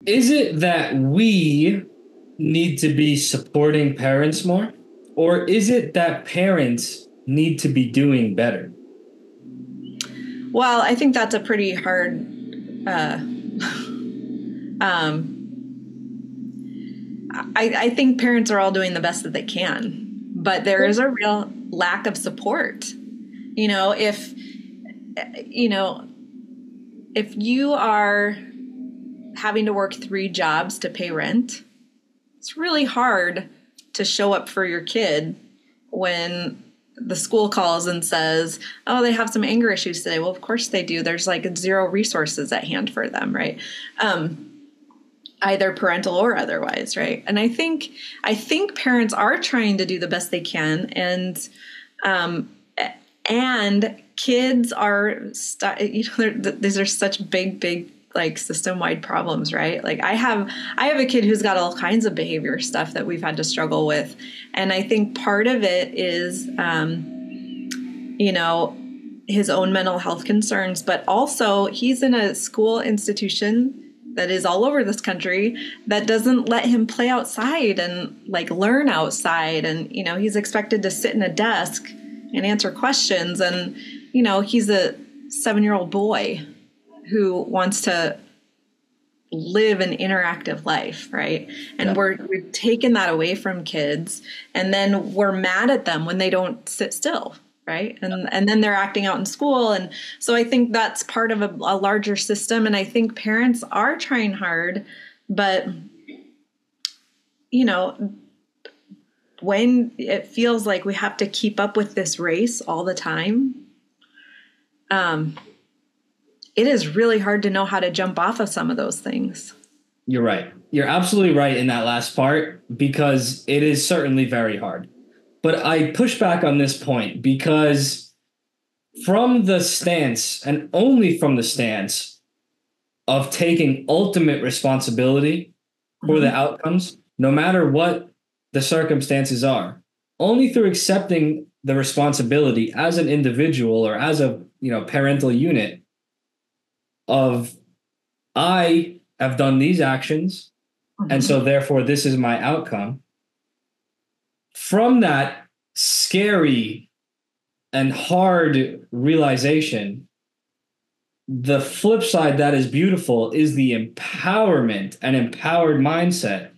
Is it that we need to be supporting parents more? Or is it that parents need to be doing better? Well, I think that's a pretty hard. Uh, um, I think parents are all doing the best that they can, but there is a real lack of support. You know, you know, if you are having to work 3 jobs to pay rent, it's really hard to show up for your kid when the school calls and says, oh, they have some anger issues today. Well, of course they do. There's like zero resources at hand for them, right? Either parental or otherwise, right? And I think parents are trying to do the best they can, and kids are these are such big like system-wide problems, right? Like I have a kid who's got all kinds of behavior stuff that we've had to struggle with, and I think part of it is his own mental health concerns, but also he's in a school institution that is all over this country that doesn't let him play outside and like learn outside. And, he's expected to sit in a desk and answer questions. And, he's a 7-year-old boy who wants to live an interactive life, right? And we're taking that away from kids, and then we're mad at them when they don't sit still, right? And then they're acting out in school. And so I think that's part of a larger system. And I think parents are trying hard, but, when it feels like we have to keep up with this race all the time, it is really hard to know how to jump off of some of those things. You're right. You're absolutely right in that last part, because it is certainly very hard. But I push back on this point because from the stance, and only from the stance, of taking ultimate responsibility for the outcomes, no matter what the circumstances are, only through accepting the responsibility as an individual or as a parental unit of, I have done these actions, and so therefore this is my outcome. From that scary and hard realization, the flip side that is beautiful is the empowerment and empowered mindset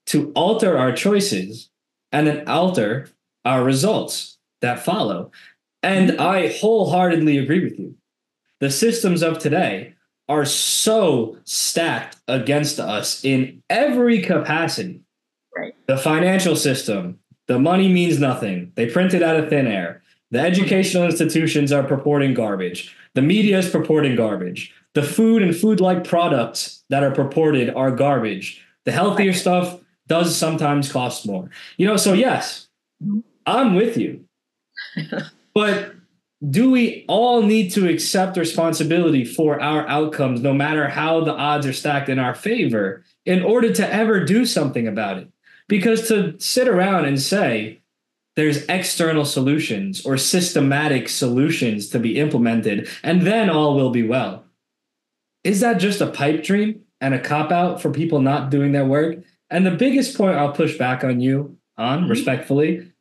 to alter our choices and then alter our results that follow. And I wholeheartedly agree with you. The systems of today are so stacked against us in every capacity. Right. The financial system, the money means nothing. They print it out of thin air. The educational institutions are purporting garbage. The media is purporting garbage. The food and food-like products that are purported are garbage. The healthier stuff does sometimes cost more. So yes, I'm with you. But do we all need to accept responsibility for our outcomes, no matter how the odds are stacked in our favor, in order to ever do something about it? Because to sit around and say there's external solutions or systematic solutions to be implemented, and then all will be well, is that just a pipe dream and a cop-out for people not doing their work? And the biggest point I'll push back on you on, respectfully,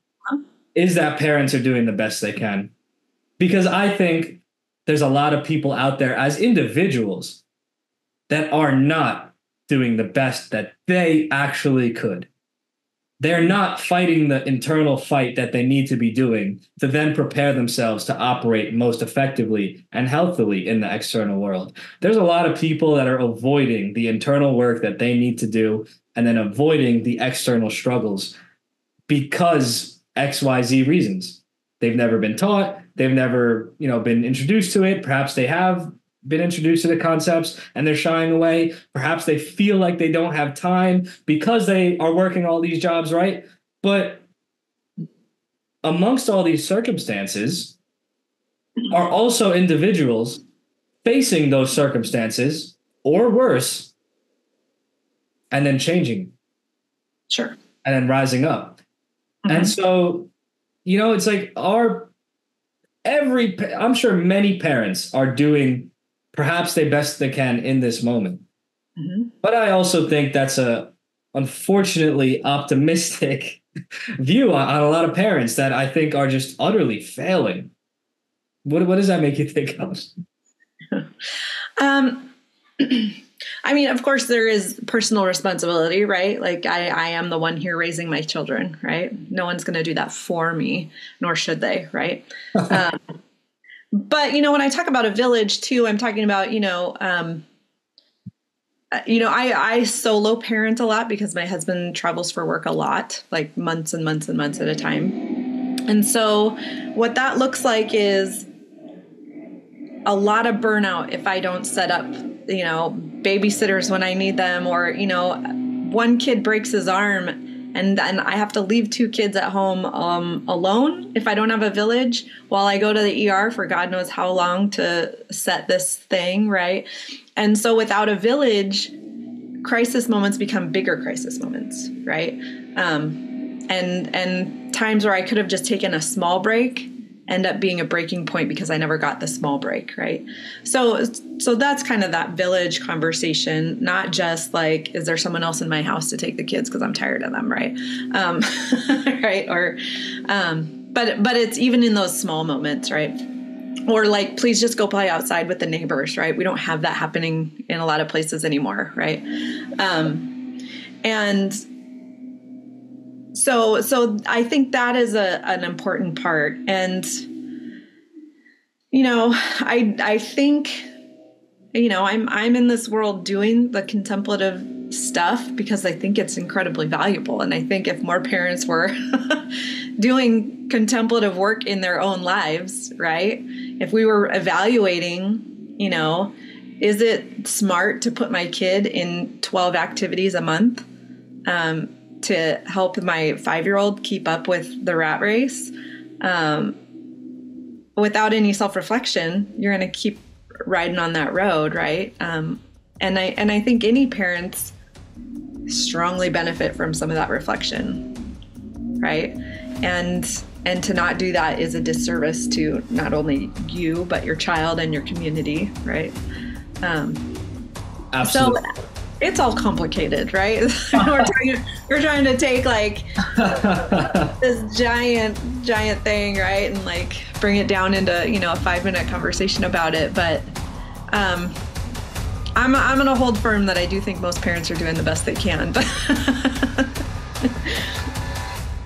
is that parents are doing the best they can. Because I think there's a lot of people out there as individuals that are not doing the best that they actually could. They're not fighting the internal fight that they need to be doing to then prepare themselves to operate most effectively and healthily in the external world. There's a lot of people that are avoiding the internal work that they need to do and then avoiding the external struggles because XYZ reasons. They've never been taught. They've never, been introduced to it. Perhaps they have been introduced to the concepts and they're shying away. Perhaps they feel like they don't have time because they are working all these jobs, right? But amongst all these circumstances are also individuals facing those circumstances or worse and then changing. Sure. And then rising up. And so, it's like I'm sure many parents are doing perhaps the best they can in this moment. Mhm. But I also think that's a unfortunately optimistic view on a lot of parents that I think are just utterly failing. What does that make you think of? Um, I mean, of course, there is personal responsibility, right? Like, I am the one here raising my children, right? No one's going to do that for me, nor should they, right? But, when I talk about a village too, I'm talking about, I solo parent a lot because my husband travels for work a lot, like months and months and months at a time. And so what that looks like is a lot of burnout if I don't set up, babysitters when I need them, or, one kid breaks his arm and then I have to leave 2 kids at home alone if I don't have a village while I go to the ER for God knows how long to set this thing, right? And so without a village, crisis moments become bigger crisis moments, right? And times where I could have just taken a small break end up being a breaking point because I never got the small break, right? So that's kind of that village conversation, not just like, is there someone else in my house to take the kids because I'm tired of them, right? Right? Or, but it's even in those small moments, right? Or like, please just go play outside with the neighbors, right? We don't have that happening in a lot of places anymore, right? And so I think that is an important part. And, I think, I'm in this world doing the contemplative stuff because I think it's incredibly valuable. And I think if more parents were doing contemplative work in their own lives, right? If we were evaluating, is it smart to put my kid in 12 activities a month to help my 5-year-old keep up with the rat race? Without any self-reflection, you're going to keep riding on that road, right? And I think any parents strongly benefit from some of that reflection, right? And to not do that is a disservice to not only you, but your child and your community, right? Absolutely. So it's all complicated, right? we're trying to take like this giant thing, right? And like bring it down into, a 5-minute conversation about it. But I'm going to hold firm that I do think most parents are doing the best they can.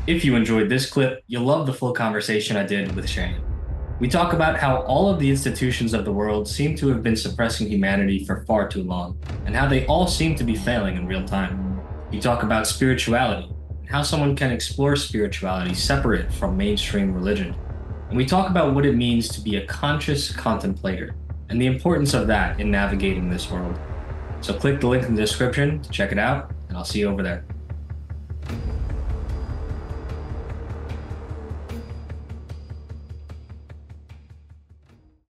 If you enjoyed this clip, you'll love the full conversation I did with Shannon. We talk about how all of the institutions of the world seem to have been suppressing humanity for far too long, and how they all seem to be failing in real time. We talk about spirituality, and how someone can explore spirituality separate from mainstream religion. And we talk about what it means to be a conscious contemplator, and the importance of that in navigating this world. So click the link in the description to check it out, and I'll see you over there.